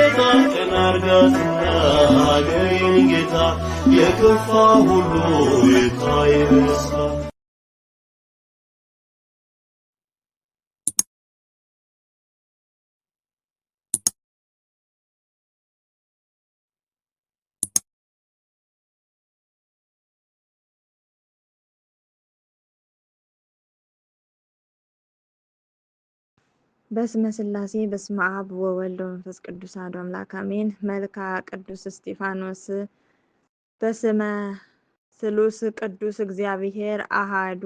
ጌታ ቀና አርጋትና ሀገሬን ጌታ የከፋ ሁሉ ይታይ በደስታ በስመ ሥላሴ በስመ አብ ወወልድ ወመንፈስ ቅዱስ አሐዱ አምላክ አሜን። መልክዓ ቅዱስ እስጢፋኖስ። በስመ ስሉስ ቅዱስ እግዚአብሔር አሐዱ።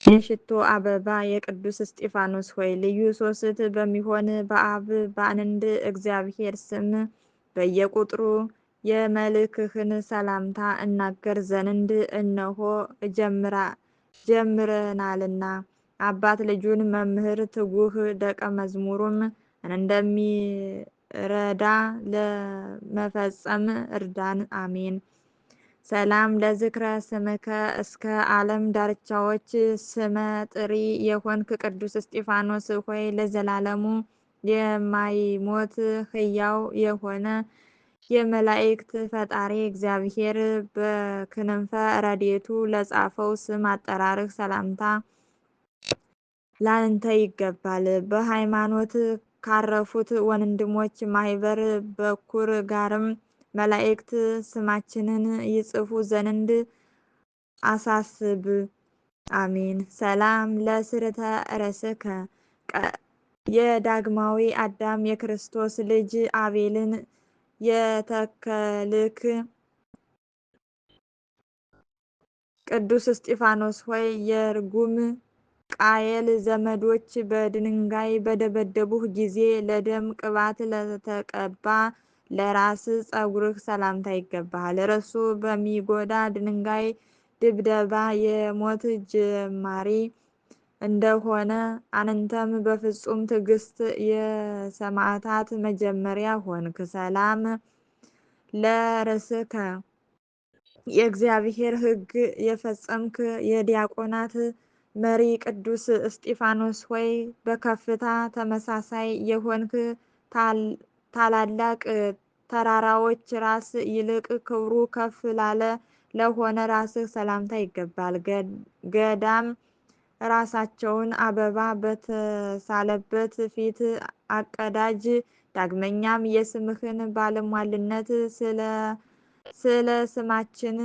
የሽቶ አበባ የቅዱስ እስጢፋኖስ ሆይ ልዩ ሶስት በሚሆን በአብ በአንድ እግዚአብሔር ስም በየቁጥሩ የመልክህን ሰላምታ እናገር ዘንድ እነሆ ጀምረናልና። አባት ልጁን መምህር ትጉህ ደቀ መዝሙሩም እንደሚረዳ ለመፈጸም እርዳን። አሜን። ሰላም ለዝክረ ስምከ እስከ ዓለም ዳርቻዎች ስመ ጥሪ የሆንክ ቅዱስ እስጢፋኖስ ሆይ ለዘላለሙ የማይሞት ሕያው የሆነ የመላእክት ፈጣሪ እግዚአብሔር በክንፈ ረድኤቱ ለጻፈው ስም አጠራርህ ሰላምታ ላንተ ይገባል። በሃይማኖት ካረፉት ወንድሞች ማህበር በኩር ጋርም መላእክት ስማችንን ይጽፉ ዘንድ አሳስብ። አሜን። ሰላም ለስርተ ርእስከ የዳግማዊ አዳም የክርስቶስ ልጅ አቤልን የተከልክ ቅዱስ እስጢፋኖስ ሆይ የርጉም ቃየል ዘመዶች በድንጋይ በደበደቡህ ጊዜ ለደም ቅባት ለተቀባ ለራስ ጸጉርህ ሰላምታ ይገባሃል። እርሱ በሚጎዳ ድንጋይ ድብደባ የሞት ጅማሬ እንደሆነ አንተም በፍጹም ትዕግስት የሰማዕታት መጀመሪያ ሆንክ። ሰላም ለርእስከ የእግዚአብሔር ሕግ የፈጸምክ የዲያቆናት መሪ ቅዱስ እስጢፋኖስ ሆይ በከፍታ ተመሳሳይ የሆንክ ታላላቅ ተራራዎች ራስ ይልቅ ክብሩ ከፍ ላለ ለሆነ ራስህ ሰላምታ ይገባል። ገዳም ራሳቸውን አበባ በተሳለበት ፊት አቀዳጅ። ዳግመኛም የስምህን ባለሟልነት ስለ ስማችን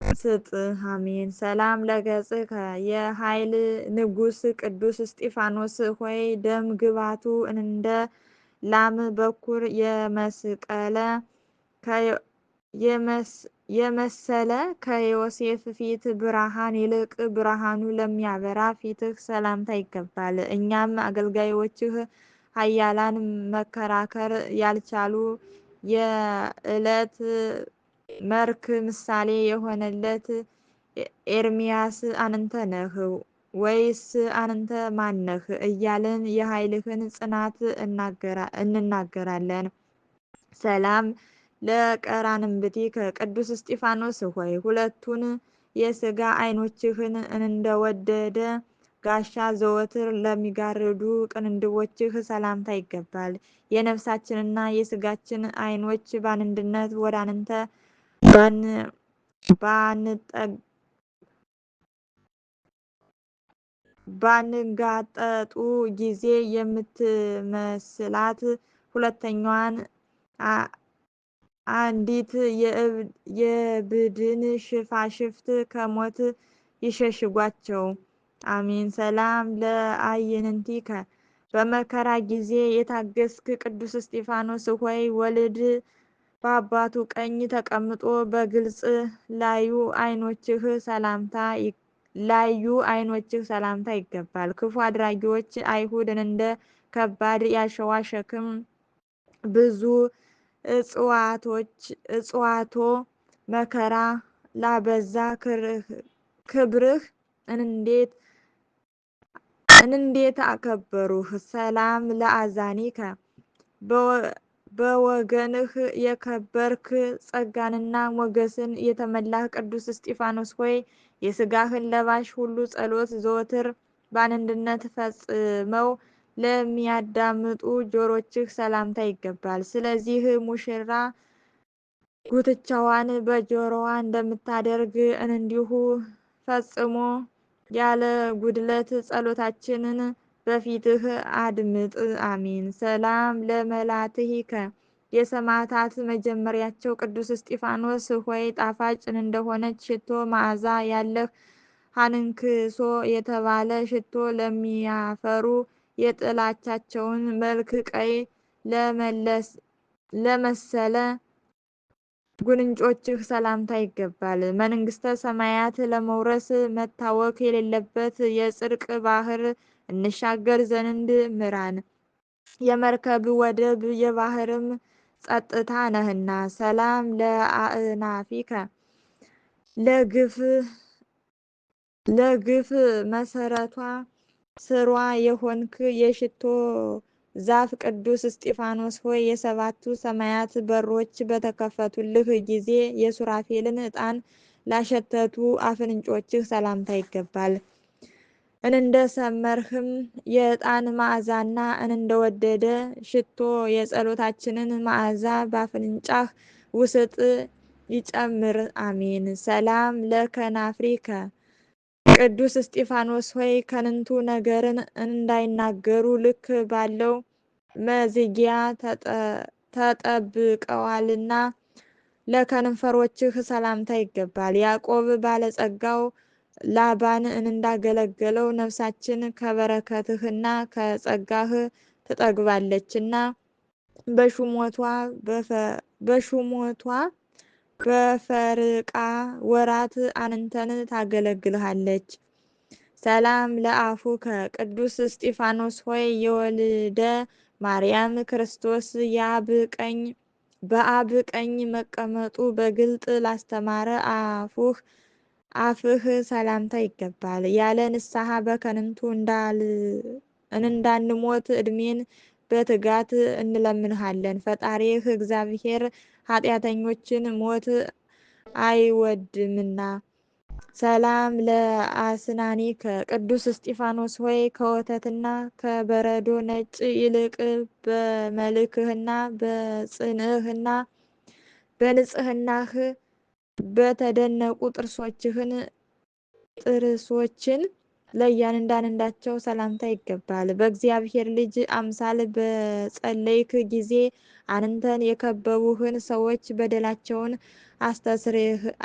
ስጥ። አሜን። ሰላም ለገጽከ የኃይል ንጉሥ ቅዱስ እስጢፋኖስ ሆይ ደም ግባቱ እንደ ላም በኩር የመሰለ ከዮሴፍ ፊት ብርሃን ይልቅ ብርሃኑ ለሚያበራ ፊትህ ሰላምታ ይገባል። እኛም አገልጋዮችህ ኃያላን መከራከር ያልቻሉ የዕለት መርክ ምሳሌ የሆነለት ኤርምያስ አንተ ነህ ወይስ አንተ ማን ነህ እያልን የኃይልህን ጽናት እንናገራለን። ሰላም ለቀራንብቲከ ቅዱስ እስጢፋኖስ ሆይ ሁለቱን የሥጋ ዓይኖችህን እንደወደደ ጋሻ ዘወትር ለሚጋርዱ ቅንድቦችህ ሰላምታ ይገባል። የነፍሳችንና የሥጋችን ዓይኖች በአንድነት ወደ አንተ ባንጋጠጡ ጊዜ የምትመስላት ሁለተኛዋን አንዲት የብድን ሽፋሽፍት ከሞት ይሸሽጓቸው። አሜን። ሰላም ለአዕይንቲከ በመከራ ጊዜ የታገስክ ቅዱስ እስጢፋኖስ ሆይ ወልድ በአባቱ ቀኝ ተቀምጦ በግልጽ ላዩ ዓይኖችህ ሰላምታ ይገባል። ክፉ አድራጊዎች አይሁድን እንደ ከባድ ያሸዋ ሸክም ብዙ እጽዋቶ መከራ ላበዛ ክብርህ እንዴት አከበሩህ። ሰላም ለአዛኒከ በወገንህ የከበርክ ጸጋንና ሞገስን የተመላህ ቅዱስ እስጢፋኖስ ሆይ የሥጋህን ለባሽ ሁሉ ጸሎት ዘወትር በአንድነት ፈጽመው ለሚያዳምጡ ጆሮችህ ሰላምታ ይገባል። ስለዚህ ሙሽራ ጉትቻዋን በጆሮዋ እንደምታደርግ እንዲሁ ፈጽሞ ያለ ጉድለት ጸሎታችንን በፊትህ አድምጥ። አሜን። ሰላም ለመላትሂከ የሰማዕታት መጀመሪያቸው ቅዱስ እስጢፋኖስ ሆይ ጣፋጭ እንደሆነች ሽቶ መዓዛ ያለህ ሐንክሶ የተባለ ሽቶ ለሚያፈሩ የጥላቻቸውን መልክ ቀይ ለመሰለ ጉንጮችህ ሰላምታ ይገባል። መንግሥተ ሰማያት ለመውረስ መታወክ የሌለበት የጽድቅ ባህር እንሻገር ዘንድ ምራን። የመርከብ ወደብ የባህርም ጸጥታ ነህና። ሰላም ለአእናፊከ ለግፍ መሰረቷ ስሯ የሆንክ የሽቶ ዛፍ ቅዱስ እስጢፋኖስ ሆይ የሰባቱ ሰማያት በሮች በተከፈቱልህ ጊዜ የሱራፌልን ዕጣን ላሸተቱ አፍንጮችህ ሰላምታ ይገባል። እንደ ሰመርህም የዕጣን መዓዛና እንደወደደ ሽቶ የጸሎታችንን መዓዛ በአፍንጫህ ውስጥ ይጨምር። አሜን። ሰላም ለከናፍሪከ ቅዱስ እስጢፋኖስ ሆይ ከንቱ ነገርን እንዳይናገሩ ልክ ባለው መዝጊያ ተጠብቀዋልና ለከንፈሮችህ ሰላምታ ይገባል። ያዕቆብ ባለጸጋው ላባን እንዳገለገለው ነፍሳችን ከበረከትህና ከጸጋህ ትጠግባለችና በሹመቷ በፈርቃ ወራት አንተን ታገለግልሃለች። ሰላም ለአፉከ ቅዱስ እስጢፋኖስ ሆይ የወልደ ማርያም ክርስቶስ በአብ ቀኝ መቀመጡ በግልጥ ላስተማረ አፍህ ሰላምታ ይገባል። ያለ ንስሐ በከንቱ እንዳንሞት ዕድሜን በትጋት እንለምንሃለን። ፈጣሪህ እግዚአብሔር ኃጢአተኞችን ሞት አይወድምና። ሰላም ለአስናኒከ ቅዱስ እስጢፋኖስ ሆይ ከወተትና ከበረዶ ነጭ ይልቅ በመልክህና በንጽህናህ በተደነቁ ጥርሶችን ለእያንዳንዳቸው ሰላምታ ይገባል። በእግዚአብሔር ልጅ አምሳል በጸለይክ ጊዜ አንተን የከበቡህን ሰዎች በደላቸውን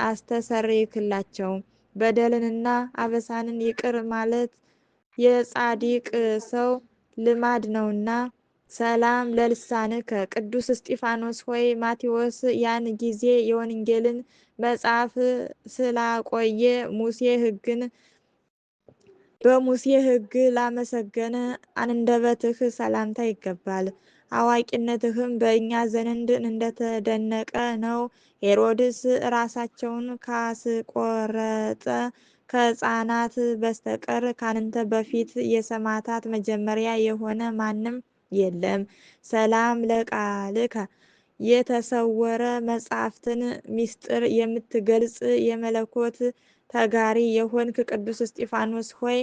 አስተሰርይክላቸው። በደልንና አበሳንን ይቅር ማለት የጻድቅ ሰው ልማድ ነውና። ሰላም ለልሳንከ ቅዱስ እስጢፋኖስ ሆይ ማቴዎስ ያን ጊዜ የወንጌልን መጽሐፍ ስላቆየ በሙሴ ሕግ ላመሰገነ አንደበትህ ሰላምታ ይገባል። አዋቂነትህም በእኛ ዘንድ እንደተደነቀ ነው። ሄሮድስ ራሳቸውን ካስቆረጠ ከሕፃናት በስተቀር ካንተ በፊት የሰማዕታት መጀመሪያ የሆነ ማንም የለም። ሰላም ለቃልከ የተሰወረ መጻሕፍትን ምስጢር የምትገልጽ የመለኮት ተጋሪ የሆንክ ቅዱስ እስጢፋኖስ ሆይ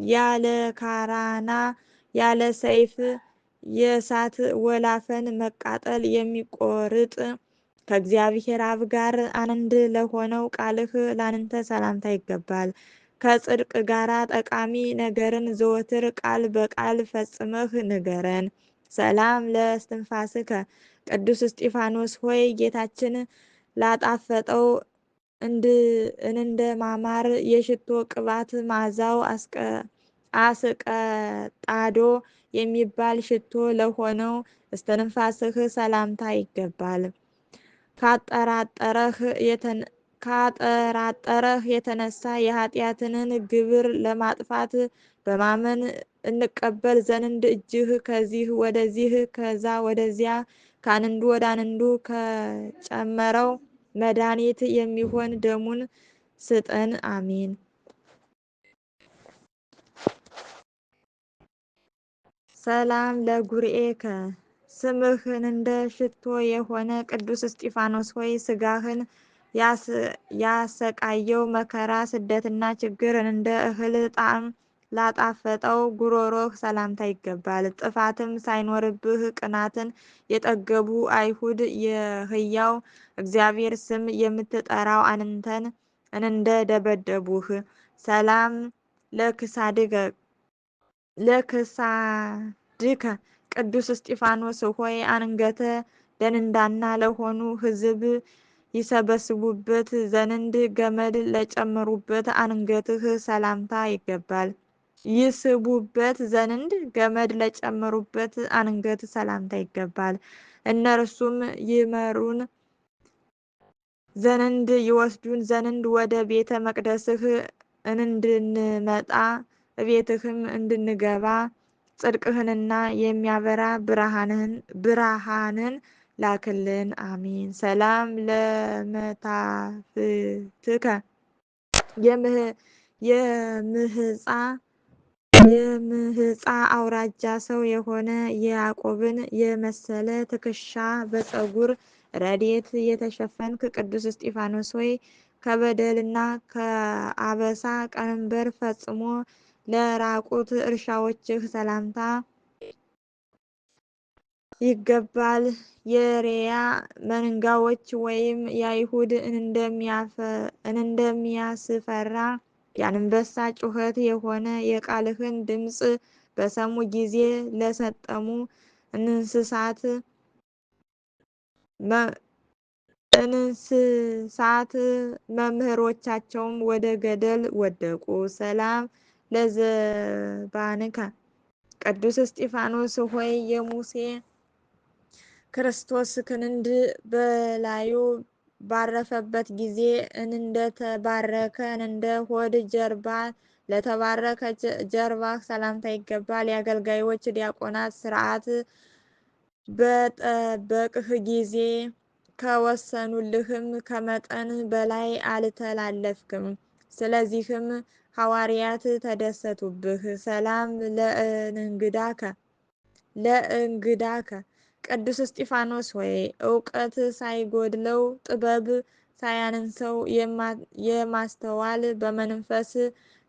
ያለ ካራና ያለ ሰይፍ የእሳት ወላፈን መቃጠል የሚቆርጥ ከእግዚአብሔር አብ ጋር አንድ ለሆነው ቃልህ ላንተ ሰላምታ ይገባል። ከጽድቅ ጋር ጠቃሚ ነገርን ዘወትር ቃል በቃል ፈጽመህ ንገረን። ሰላም ለእስትንፋስከ ቅዱስ እስጢፋኖስ ሆይ ጌታችን ላጣፈጠው እንደ ማማር የሽቶ ቅባት መዓዛው አስቀጣዶ የሚባል ሽቶ ለሆነው እስትንፋስህ ሰላምታ ይገባል። ካጠራጠረህ የተነሳ የኃጢአትንን ግብር ለማጥፋት በማመን እንቀበል ዘንድ እጅህ ከዚህ ወደዚህ ከዛ ወደዚያ ከአንዱ ወደ አንዱ ከጨመረው መድኃኒት የሚሆን ደሙን ስጠን። አሜን። ሰላም ለጉርኤከ ስምህ እንደ ሽቶ የሆነ ቅዱስ እስጢፋኖስ ሆይ ሥጋህን ያሰቃየው መከራ ስደትና ችግር እንደ እህል ጣዕም ላጣፈጠው ጉሮሮህ ሰላምታ ይገባል። ጥፋትም ሳይኖርብህ ቅናትን የጠገቡ አይሁድ የሕያው እግዚአብሔር ስም የምትጠራው አንተን እንደ ደበደቡህ ሰላም ለክሳድከ ቅዱስ እስጢፋኖስ ሆይ አንገተ ደንዳና ለሆኑ ሕዝብ ይሰበስቡበት ዘንድ ገመድ ለጨመሩበት አንገትህ ሰላምታ ይገባል። ይስቡበት ዘንድ ገመድ ለጨመሩበት አንገት ሰላምታ ይገባል። እነርሱም ይመሩን ዘንድ ይወስዱን ዘንድ ወደ ቤተ መቅደስህ እንድንመጣ ቤትህም እንድንገባ ጽድቅህንና የሚያበራ ብርሃንን ላክልን። አሜን። ሰላም ለመታፍትከ የምህፃ አውራጃ ሰው የሆነ የያዕቆብን የመሰለ ትከሻ በፀጉር ረድኤት የተሸፈንክ ቅዱስ እስጢፋኖስ ሆይ ከበደልና ከአበሳ ቀንበር ፈጽሞ ለራቁት እርሻዎችህ ሰላምታ ይገባል። የሬያ መንጋዎች ወይም የአይሁድ እንደሚያስፈራ የአንበሳ ጩኸት የሆነ የቃልህን ድምፅ በሰሙ ጊዜ ለሰጠሙ እንስሳት መምህሮቻቸውም ወደ ገደል ወደቁ። ሰላም ለዘባንከ ቅዱስ እስጢፋኖስ ሆይ የሙሴ ክርስቶስ ክንድ በላዩ ባረፈበት ጊዜ እንደተባረከ እንደ ሆድ ጀርባ ለተባረከ ጀርባህ ሰላምታ ይገባል። የአገልጋዮች ዲያቆናት ሥርዓት በጠበቅህ ጊዜ ከወሰኑልህም ከመጠን በላይ አልተላለፍክም። ስለዚህም ሐዋርያት ተደሰቱብህ። ሰላም ለእንግዳከ ቅዱስ እስጢፋኖስ ሆይ እውቀት ሳይጎድለው ጥበብ ሳያንሰው የማስተዋል በመንፈስ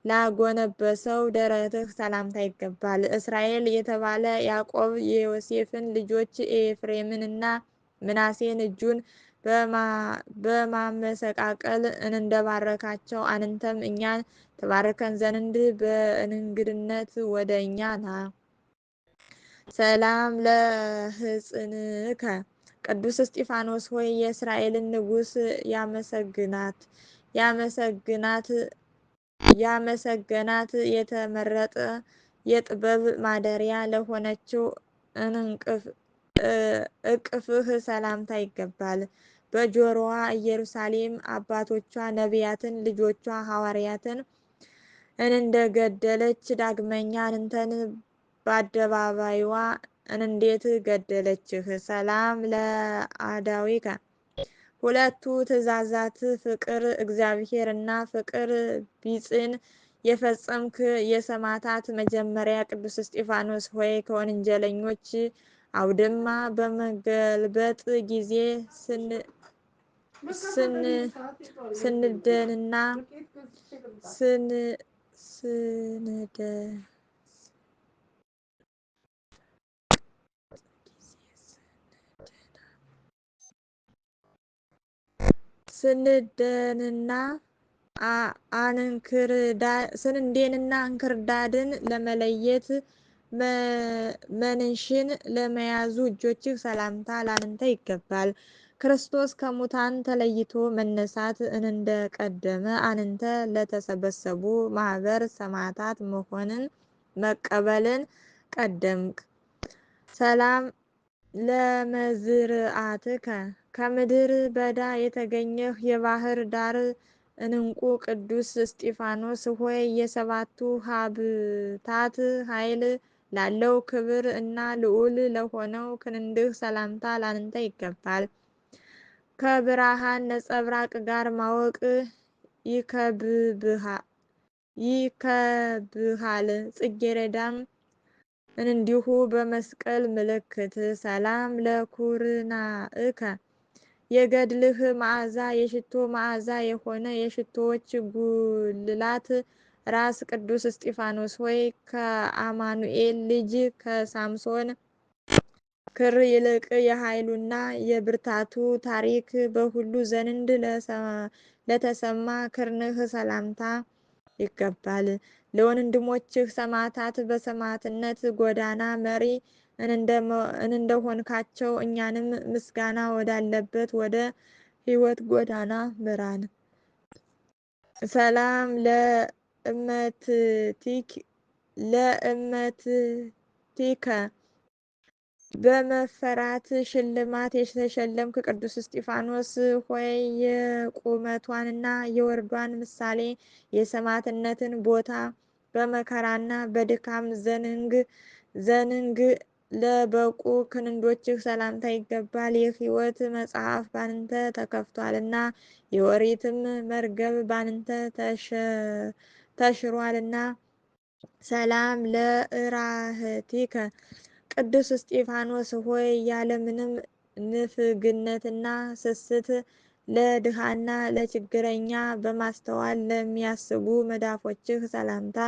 ላጎነበሰው ደረትህ ሰላምታ ይገባል። እስራኤል የተባለ ያዕቆብ የዮሴፍን ልጆች ኤፍሬምንና ምናሴን እጁን በማመሰቃቀል እንደባረካቸው አንተም እኛን ተባርከን ዘንድ በእንግድነት ወደ እኛ ና። ሰላም ለሕፅንከ ቅዱስ እስጢፋኖስ ሆይ የእስራኤልን ንጉሥ ያመሰገናት የተመረጠ የጥበብ ማደሪያ ለሆነችው እቅፍህ ሰላምታ ይገባል። በጆሮዋ ኢየሩሳሌም አባቶቿ ነቢያትን ልጆቿ ሐዋርያትን እንደገደለች ዳግመኛ አንተን በአደባባይዋ እንዴት ገደለችህ? ሰላም ለአዳዊከ ሁለቱ ትእዛዛት ፍቅር እግዚአብሔር እና ፍቅር ቢጽን የፈጸምክ የሰማዕታት መጀመሪያ ቅዱስ እስጢፋኖስ ሆይ ከወንጀለኞች አውድማ በመገልበጥ ጊዜ ስንደንና ስንዴንና እንክርዳድን ለመለየት መንሽን ለመያዙ እጆችህ ሰላምታ ላንተ ይገባል። ክርስቶስ ከሙታን ተለይቶ መነሳት እንደቀደመ አንተ ለተሰበሰቡ ማህበር ሰማዕታት መቀበልን ቀደምክ። ሰላም ለመዝርአትከ ከምድር በዳ የተገኘህ የባህር ዳር እንቁ ቅዱስ እስጢፋኖስ ሆይ የሰባቱ ሀብታት ኃይል ላለው ክብር እና ልዑል ለሆነው ክንድህ ሰላምታ ላንተ ይገባል። ከብርሃን ነጸብራቅ ጋር ማወቅ ይከብሃል። ጽጌረዳም እንዲሁ በመስቀል ምልክት። ሰላም ለኩርናእከ የገድልህ መዓዛ የሽቶ መዓዛ የሆነ የሽቶዎች ጉልላት ራስ ቅዱስ እስጢፋኖስ ሆይ ከአማኑኤል ልጅ ከሳምሶን ክር ይልቅ የኃይሉና የብርታቱ ታሪክ በሁሉ ዘንድ ለተሰማ ክርንህ ሰላምታ ይገባል። ለወንድሞችህ ሰማዕታት በሰማዕትነት ጎዳና መሪ እንደሆንካቸው እኛንም ምስጋና ወዳለበት ወደ ሕይወት ጎዳና ምራን። ሰላም ለእመትቲከ በመፈራት ሽልማት የተሸለምክ ቅዱስ እስጢፋኖስ ሆይ የቁመቷንና የወርዷን ምሳሌ የሰማዕትነትን ቦታ በመከራና በድካም ዘንግ ለበቁ ክንዶችህ ሰላምታ ይገባል። የሕይወት መጽሐፍ ባንተ ተከፍቷልና የኦሪትም መርገም ባንተ ተሽሯልና። ሰላም ለእራህቲከ ቅዱስ እስጢፋኖስ ሆይ ያለምንም ንፍግነትና ስስት ለድሃና ለችግረኛ በማስተዋል ለሚያስቡ መዳፎችህ ሰላምታ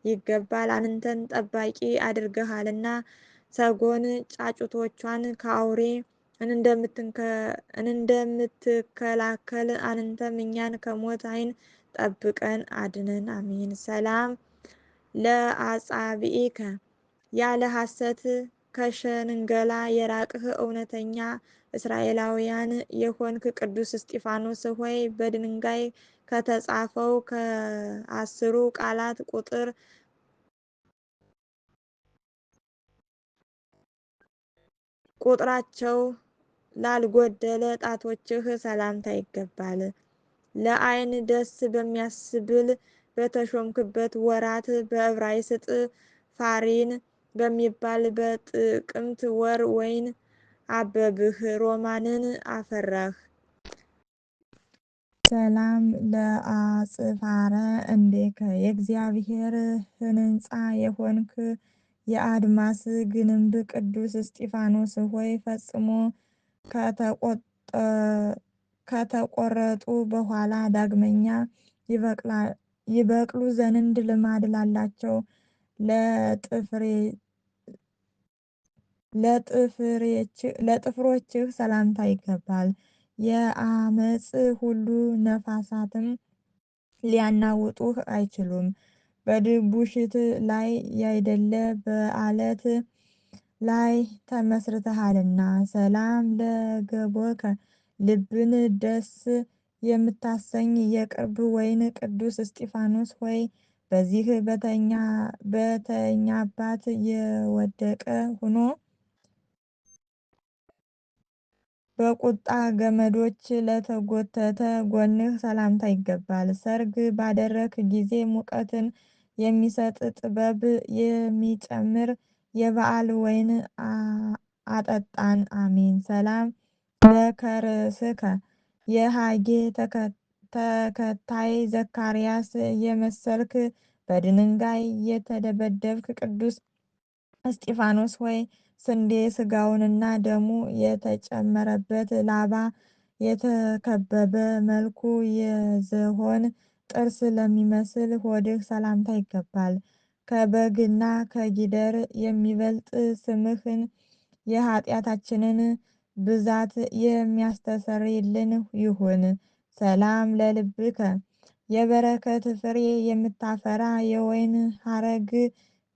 ይገባል። አንተን ጠባቂ አድርገሃልና ሰጎን ጫጩቶቿን ከአውሬ እንደምትከላከል አንተም እኛን ከሞት ዓይን ጠብቀን አድነን፣ አሜን። ሰላም ለአጻብዒከ ያለ ሐሰት ከሽንገላ የራቅህ እውነተኛ እስራኤላውያን የሆንክ ቅዱስ እስጢፋኖስ ሆይ በድንጋይ ከተጻፈው ከ10 ቃላት ቁጥራቸው ላልጎደለ ጣቶችህ ሰላምታ ይገባል። ለዓይን ደስ በሚያስብል በተሾምክበት ወራት በዕብራይስጥ ፋሪን በሚባል በጥቅምት ወር ወይን አበብህ፣ ሮማንን አፈራህ። ሰላም ለአጽፋረ እንዴከ የእግዚአብሔር ሕንፃ የሆንክ የአድማስ ግንብ ቅዱስ እስጢፋኖስ ሆይ ፈጽሞ ከተቆረጡ በኋላ ዳግመኛ ይበቅሉ ዘንድ ልማድ ላላቸው ለጥፍሮችህ ሰላምታ ይገባል። የአመፅ ሁሉ ነፋሳትም ሊያናውጡህ አይችሉም። በድቡሽት ላይ ያይደለ በአለት ላይ ተመስርተሃልና። ሰላም ለገቦከ ልብን ደስ የምታሰኝ የቅርብ ወይን ቅዱስ እስጢፋኖስ ሆይ በዚህ በተኛባት የወደቀ ሆኖ በቁጣ ገመዶች ለተጎተተ ጎንህ ሰላምታ ይገባል። ሰርግ ባደረክ ጊዜ ሙቀትን የሚሰጥ ጥበብ የሚጨምር የበዓል ወይን አጠጣን፣ አሜን። ሰላም ለከርስከ የሃጌ ተከታይ ዘካርያስ የመሰልክ በድንጋይ የተደበደብክ ቅዱስ እስጢፋኖስ ሆይ ስንዴ ስጋውንና ደሙ የተጨመረበት ላባ የተከበበ መልኩ የዝሆን ጥርስ ለሚመስል ሆድህ ሰላምታ ይገባል። ከበግና ከጊደር የሚበልጥ ስምህን የኃጢአታችንን ብዛት የሚያስተሰርይልን ይሁን። ሰላም ለልብከ የበረከት ፍሬ የምታፈራ የወይን ሐረግ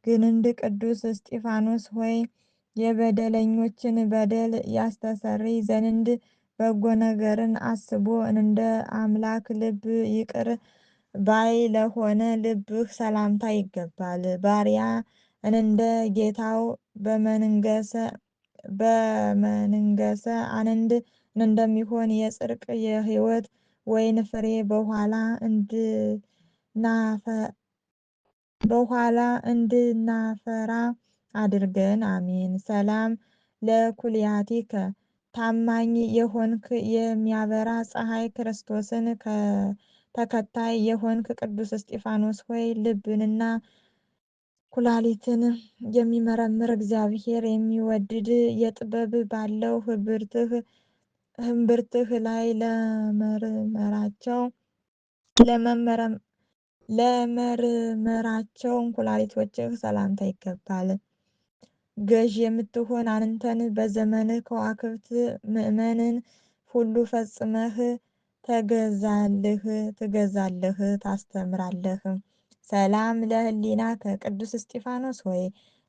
ግንድ ቅዱስ እስጢፋኖስ ሆይ የበደለኞችን በደል ያስተሰርይ ዘንድ በጎ ነገርን አስቦ እንደ አምላክ ልብ ይቅር ባይ ለሆነ ልብህ ሰላምታ ይገባል። ባሪያ እንደ ጌታው በመንገሰ አንድ እንደሚሆን የጽድቅ የሕይወት ወይን ፍሬ በኋላ እንድናፈራ አድርገን፣ አሜን። ሰላም ለኩልያቲከ ታማኝ የሆንክ የሚያበራ ፀሐይ ክርስቶስን ተከታይ የሆንክ ቅዱስ እስጢፋኖስ ሆይ ልብንና ኩላሊትን የሚመረምር እግዚአብሔር የሚወድድ የጥበብ ባለው ህብርትህ ላይ ለመርመራቸው ኩላሊቶችህ ሰላምታ ይገባል። ገዥ የምትሆን አንተን በዘመንህ ከዋክብት ምእመንን ሁሉ ፈጽመህ ትገዛለህ ታስተምራለህ። ሰላም ለህሊና ከቅዱስ እስጢፋኖስ ሆይ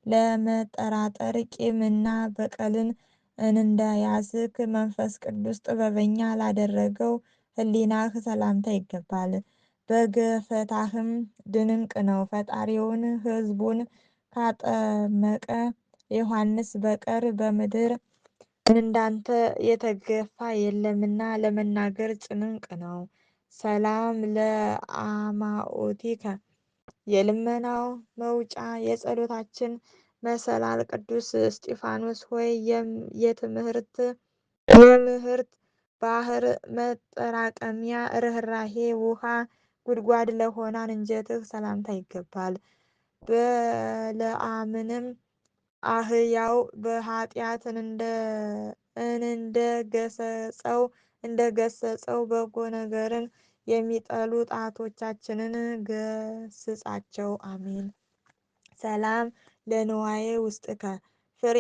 ለመጠራጠር ቂምና በቀልን እንዳያዝክ መንፈስ ቅዱስ ጥበበኛ ላደረገው ህሊናህ ሰላምታ ይገባል። በገፈታህም ድንቅ ነው። ፈጣሪውን ህዝቡን ካጠመቀ ዮሐንስ በቀር በምድር እንዳንተ የተገፋ የለምና ለመናገር ጭንቅ ነው። ሰላም ለአማኦቲከ የልመናው መውጫ የጸሎታችን መሰላል ቅዱስ እስጢፋኖስ ሆይ የምህርት ባህር መጠራቀሚያ ርኅራሄ ውሃ ጉድጓድ ለሆነ አንጀትህ ሰላምታ ይገባል። በለዓምንም አህያው በኃጢአት እንደገሰጸው በጎ ነገርን የሚጠሉ ጣቶቻችንን ገስጻቸው። አሜን። ሰላም ለንዋየ ውስጥከ ፍሬ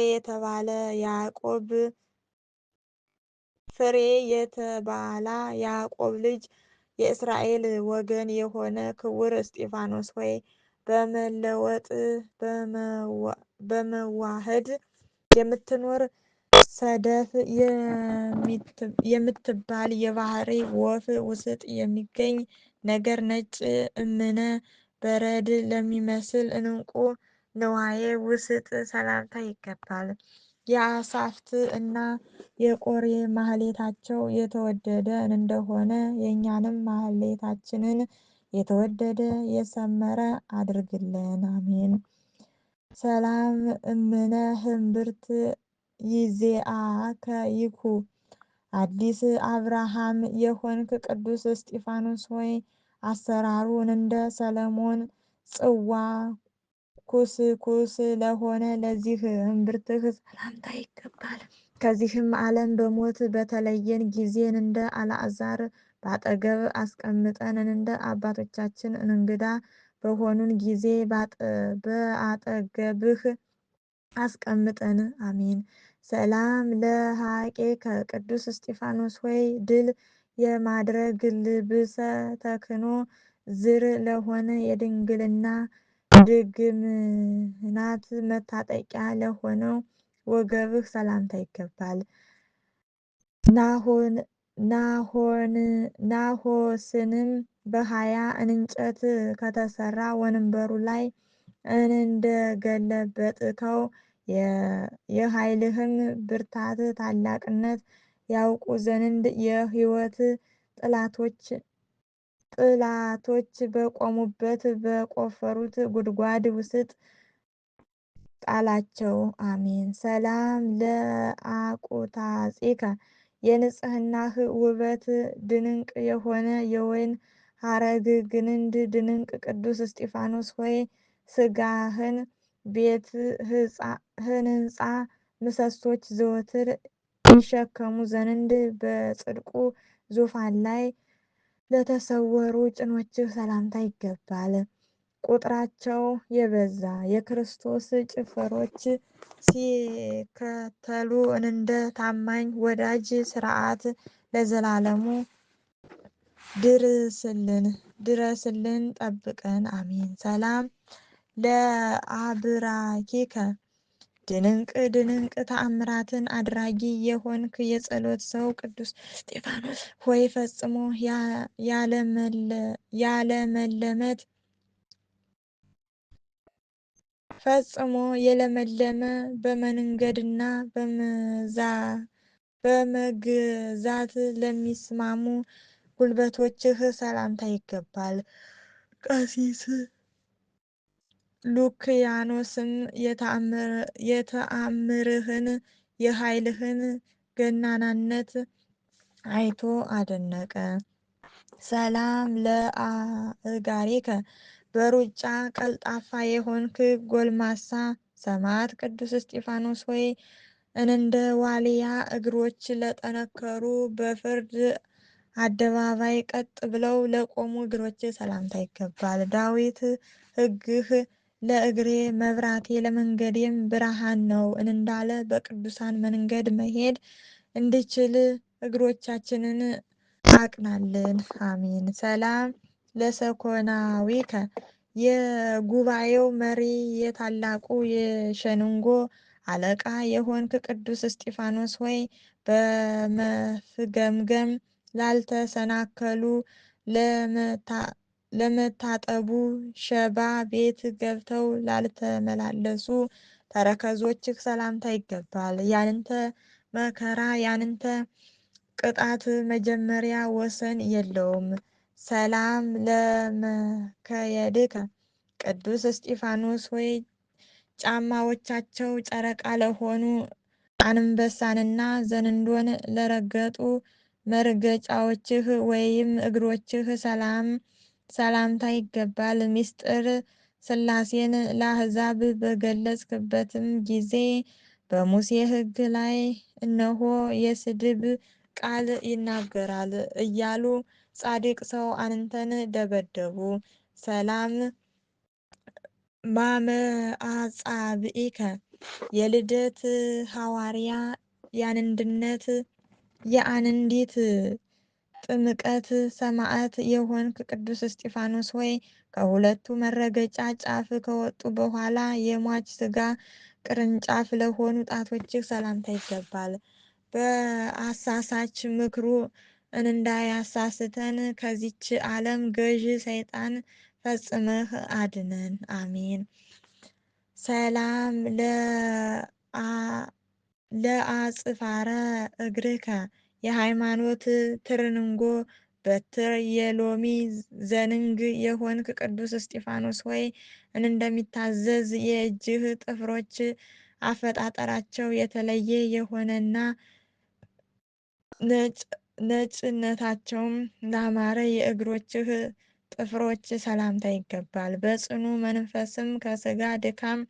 የተባላ ያዕቆብ ልጅ የእስራኤል ወገን የሆነ ክቡር እስጢፋኖስ ሆይ በመለወጥ በመዋህድ የምትኖር ሰደፍ የምትባል የባህሪ ወፍ ውስጥ የሚገኝ ነገር ነጭ እምነ በረድ ለሚመስል እንቁ ንዋየ ውስጥ ሰላምታ ይገባል። የአሳፍት እና የቆሬ ማህሌታቸው የተወደደ እንደሆነ የእኛንም ማህሌታችንን የተወደደ የሰመረ አድርግልን። አሜን። ሰላም እምነ ህምብርት ይዜአከ ይኩ አዲስ አብርሃም የሆንክ ቅዱስ እስጢፋኖስ ሆይ አሰራሩን እንደ ሰለሞን ጽዋ ኩስኩስ ለሆነ ለዚህ እምብርትህ ሰላምታ ይገባል። ከዚህም ዓለም በሞት በተለየን ጊዜን እንደ አልዓዛር በአጠገብ አስቀምጠን እንደ አባቶቻችን እንግዳ በሆኑን ጊዜ በአጠገብህ አስቀምጠን። አሜን። ሰላም ለሐቄ ከቅዱስ እስጢፋኖስ ሆይ ድል የማድረግ ልብሰ ተክህኖ ዝር ለሆነ የድንግልና ድግምናት መታጠቂያ ለሆነው ወገብህ ሰላምታ ይገባል። ናሆስንም በሃያ እንጨት ከተሰራ ወንበሩ ላይ እንደገለበጥከው የኃይልህም ብርታት ታላቅነት ያውቁ ዘንድ የሕይወት ጠላቶች በቆሙበት በቆፈሩት ጉድጓድ ውስጥ ጣላቸው። አሜን። ሰላም ለአቁታጺከ የንጽህናህ ውበት ድንቅ የሆነ የወይን ሐረግ ግንድ ድንቅ ቅዱስ እስጢፋኖስ ሆይ ሥጋህን ቤት ህንፃ ምሰሶች ዘወትር ይሸከሙ ዘንድ በጽድቁ ዙፋን ላይ ለተሰወሩ ጭኖችህ ሰላምታ ይገባል። ቁጥራቸው የበዛ የክርስቶስ ጭፍሮች ሲከተሉ እንደ ታማኝ ወዳጅ ሥርዓት ለዘላለሙ ድረስልን ጠብቀን። አሜን። ሰላም ለአብራኪከ ድንቅ ተአምራትን አድራጊ የሆንክ የጸሎት ሰው ቅዱስ እስጢፋኖስ ሆይ ፈጽሞ የለመለመ በመንገድና በመግዛት ለሚስማሙ ጉልበቶችህ ሰላምታ ይገባል። ቀሲስ ሉክያኖስም የተአምርህን የኃይልህን ገናናነት አይቶ አደነቀ። ሰላም ለአእጋሪከ በሩጫ ቀልጣፋ የሆንክ ጎልማሳ ሰማዕት ቅዱስ እስጢፋኖስ ሆይ እንደ ዋልያ እግሮች ለጠነከሩ በፍርድ አደባባይ ቀጥ ብለው ለቆሙ እግሮች ሰላምታ ይገባል። ዳዊት ሕግህ ለእግሬ መብራቴ ለመንገዴም ብርሃን ነው እንዳለ በቅዱሳን መንገድ መሄድ እንድችል እግሮቻችንን አቅናልን። አሜን። ሰላም ለሰኮናዊከ የጉባኤው መሪ የታላቁ የሸንጎ አለቃ የሆንክ ቅዱስ እስጢፋኖስ ሆይ በመፍገምገም ላልተሰናከሉ ለመታጠቡ ሸባ ቤት ገብተው ላልተመላለሱ ተረከዞችህ ሰላምታ ይገባል። ያንተ መከራ ያንተ ቅጣት መጀመሪያ ወሰን የለውም። ሰላም ለመከየድከ ቅዱስ እስጢፋኖስ ሆይ ጫማዎቻቸው ጨረቃ ለሆኑ አንበሳንና ዘንዶን ለረገጡ መርገጫዎችህ ወይም እግሮችህ ሰላምታ ይገባል። ምስጢር ሥላሴን ለአሕዛብ በገለጽክበትም ጊዜ በሙሴ ሕግ ላይ እነሆ የስድብ ቃል ይናገራል እያሉ ጻድቅ ሰው አንተን ደበደቡ። ሰላም ማመአጻብኢከ የልደት ሐዋርያ የአንዲት ጥምቀት ሰማዕት የሆንክ ቅዱስ እስጢፋኖስ ሆይ ከሁለቱ መረገጫ ጫፍ ከወጡ በኋላ የሟች ሥጋ ቅርንጫፍ ለሆኑ ጣቶችህ ሰላምታ ይገባል። በአሳሳች ምክሩ እንዳያሳስተን ከዚች ዓለም ገዥ ሰይጣን ፈጽመህ አድነን። አሜን። ሰላም ለአጽፋረ እግርከ የሃይማኖት ትርንጎ በትር የሎሚ ዘንግ የሆንክ ቅዱስ እስጢፋኖስ ሆይ እንደሚታዘዝ የእጅህ ጥፍሮች አፈጣጠራቸው የተለየ የሆነና ነጭነታቸውም ላማረ የእግሮችህ ጥፍሮች ሰላምታ ይገባል። በጽኑ መንፈስም ከሥጋ ድካም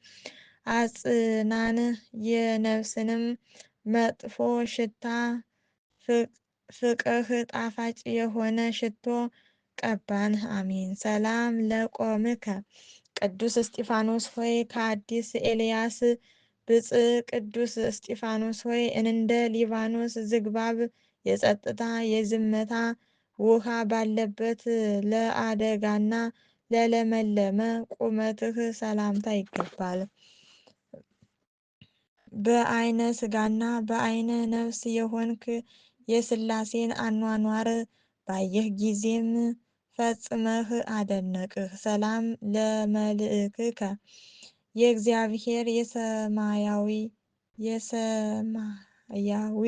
አጽናን፣ የነፍስንም መጥፎ ሽታ ፍቅህ ጣፋጭ የሆነ ሽቶ ቀባን። አሜን። ሰላም ለቆምከ ቅዱስ እስጢፋኖስ ሆይ ከአዲስ ኤልያስ ብፅዕ ቅዱስ እስጢፋኖስ ሆይ እንደ ሊባኖስ ዝግባብ የጸጥታ የዝምታ ውሃ ባለበት ለአደጋና ለለመለመ ቁመትህ ሰላምታ ይገባል። በዓይነ ሥጋና በዓይነ ነፍስ የሆንክ የሥላሴን አኗኗር ባየህ ጊዜም ፈጽመህ አደነቅህ። ሰላም ለመልእክከ የእግዚአብሔር የሰማያዊ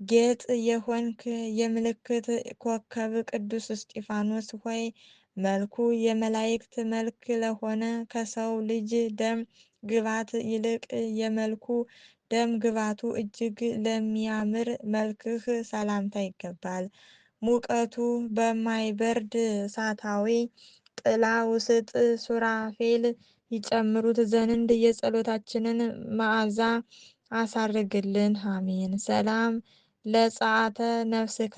ጌጥ የሆንክ የምልክት ኮከብ ቅዱስ እስጢፋኖስ ሆይ መልኩ የመላእክት መልክ ለሆነ ከሰው ልጅ ደም ግባት ይልቅ የመልኩ ደም ግባቱ እጅግ ለሚያምር መልክህ ሰላምታ ይገባል። ሙቀቱ በማይበርድ እሳታዊ ጥላ ውስጥ ሱራፌል ይጨምሩት ዘንድ የጸሎታችንን መዓዛ አሳርግልን። አሜን። ሰላም ለጸአተ ነፍስከ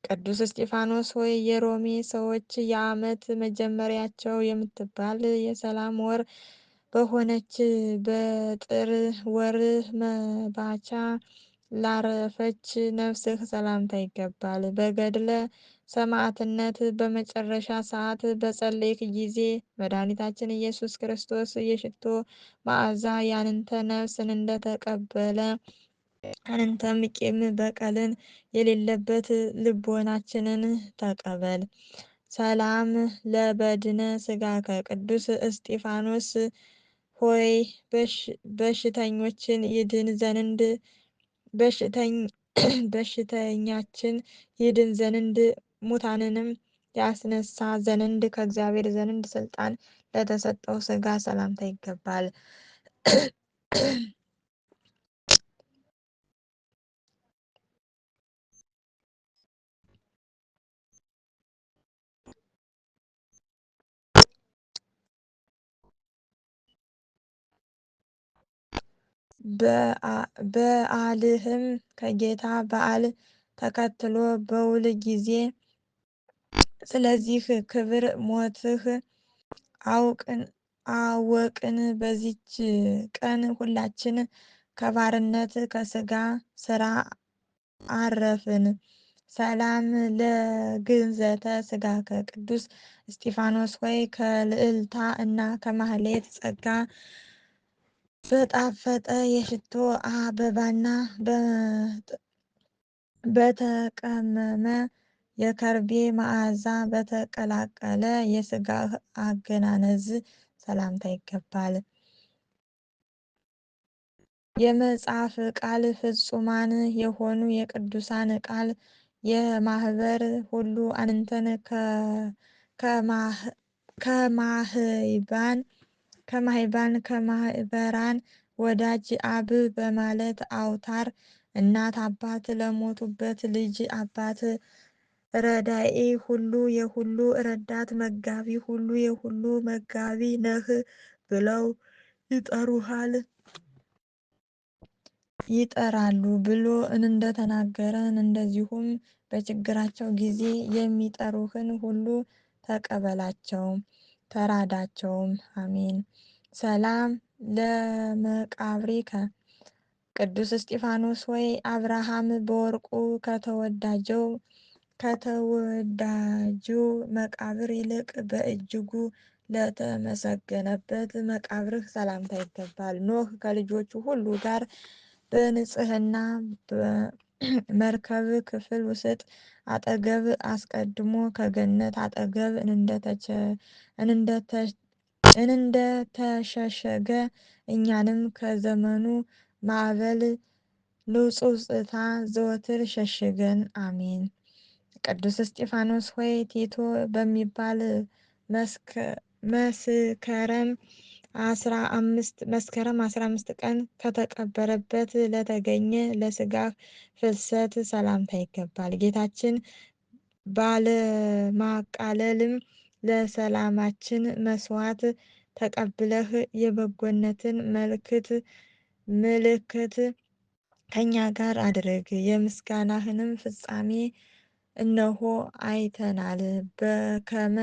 ቅዱስ እስጢፋኖስ ሆይ የሮሜ ሰዎች የዓመት መጀመሪያቸው የምትባል የሰላም ወር በሆነች በጥር ወር መባቻ ላረፈች ነፍስህ ሰላምታ ይገባል። በገድለ ሰማዕትነት በመጨረሻ ሰዓት በጸለይክ ጊዜ መድኃኒታችን ኢየሱስ ክርስቶስ የሽቶ መዓዛ ያንተ ነፍስን እንደተቀበለ አንተም ቂም በቀልን የሌለበት ልቦናችንን ተቀበል። ሰላም ለበድነ ሥጋከ ቅዱስ እስጢፋኖስ ሆይ በሽተኞችን ይድን ዘንድ በሽተኛችን ይድን ዘንድ ሙታንንም ያስነሳ ዘንድ ከእግዚአብሔር ዘንድ ስልጣን ለተሰጠው ሥጋ ሰላምታ ይገባል። በዓልህም ከጌታ በዓል ተከትሎ በውል ጊዜ ስለዚህ ክብር ሞትህ አወቅን። በዚች ቀን ሁላችን ከባርነት ከሥጋ ሥራ አረፍን። ሰላም ለግንዘተ ሥጋከ ቅዱስ እስጢፋኖስ ሆይ ከልዕልታ እና ከማህሌት ጸጋ በጣፈጠ የሽቶ አበባና በተቀመመ የከርቤ መዓዛ በተቀላቀለ የሥጋ አገናነዝ ሰላምታ ይገባል። የመጽሐፍ ቃል ፍጹማን የሆኑ የቅዱሳን ቃል የማህበር ሁሉ አንተን ከማህበራን ወዳጅ አብ በማለት አውታር እናት አባት ለሞቱበት ልጅ አባት ረዳኤ ሁሉ የሁሉ ረዳት መጋቢ ሁሉ የሁሉ መጋቢ ነህ ብለው ይጠራሉ ብሎ እንደተናገረን እንደዚሁም በችግራቸው ጊዜ የሚጠሩህን ሁሉ ተቀበላቸው ተራዳቸውም። አሜን። ሰላም ለመቃብሪከ ቅዱስ እስጢፋኖስ ሆይ አብርሃም በወርቁ ከተወዳጁ መቃብር ይልቅ በእጅጉ ለተመሰገነበት መቃብርህ ሰላምታ ይገባል። ኖህ ከልጆቹ ሁሉ ጋር በንጽህና መርከብ ክፍል ውስጥ አጠገብ አስቀድሞ ከገነት አጠገብ እንደተሸሸገ እኛንም ከዘመኑ ማዕበል ንጹጽታ ዘወትር ሸሽገን። አሜን። ቅዱስ እስጢፋኖስ ሆይ ቲቶ በሚባል መስከረም 15 ቀን ከተቀበረበት ለተገኘ ለስጋህ ፍልሰት ሰላምታ ይገባል። ጌታችን ባለማቃለልም ለሰላማችን መስዋዕት ተቀብለህ የበጎነትን ምልክት ከኛ ጋር አድርግ። የምስጋናህንም ፍጻሜ እነሆ አይተናል። በከመ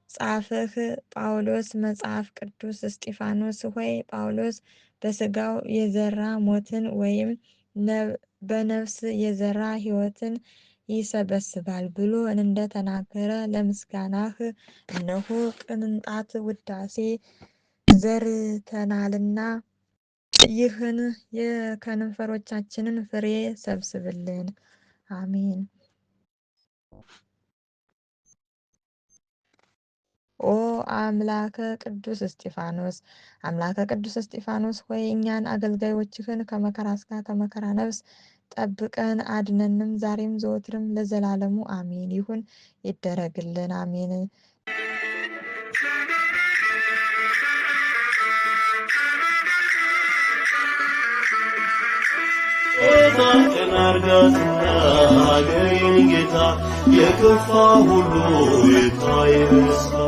ጻፈህ ጳውሎስ መጽሐፍ ቅዱስ እስጢፋኖስ ሆይ ጳውሎስ በስጋው የዘራ ሞትን ወይም በነፍስ የዘራ ሕይወትን ይሰበስባል ብሎ እንደተናገረ ለምስጋናህ እነሆ ቅንጣት ውዳሴ ዘርተናልና ይህን የከንፈሮቻችንን ፍሬ ሰብስብልን። አሜን። ኦ አምላከ ቅዱስ እስጢፋኖስ አምላከ ቅዱስ እስጢፋኖስ ሆይ እኛን አገልጋዮችህን ከመከራ ሥጋ ከመከራ ነፍስ ጠብቀን አድነንም ዛሬም ዘወትርም ለዘላለሙ አሜን። ይሁን ይደረግልን። አሜን። ጌታችን አርጋትና አገሬን ጌታ የከፋ ሁሉ ይታይ በስታ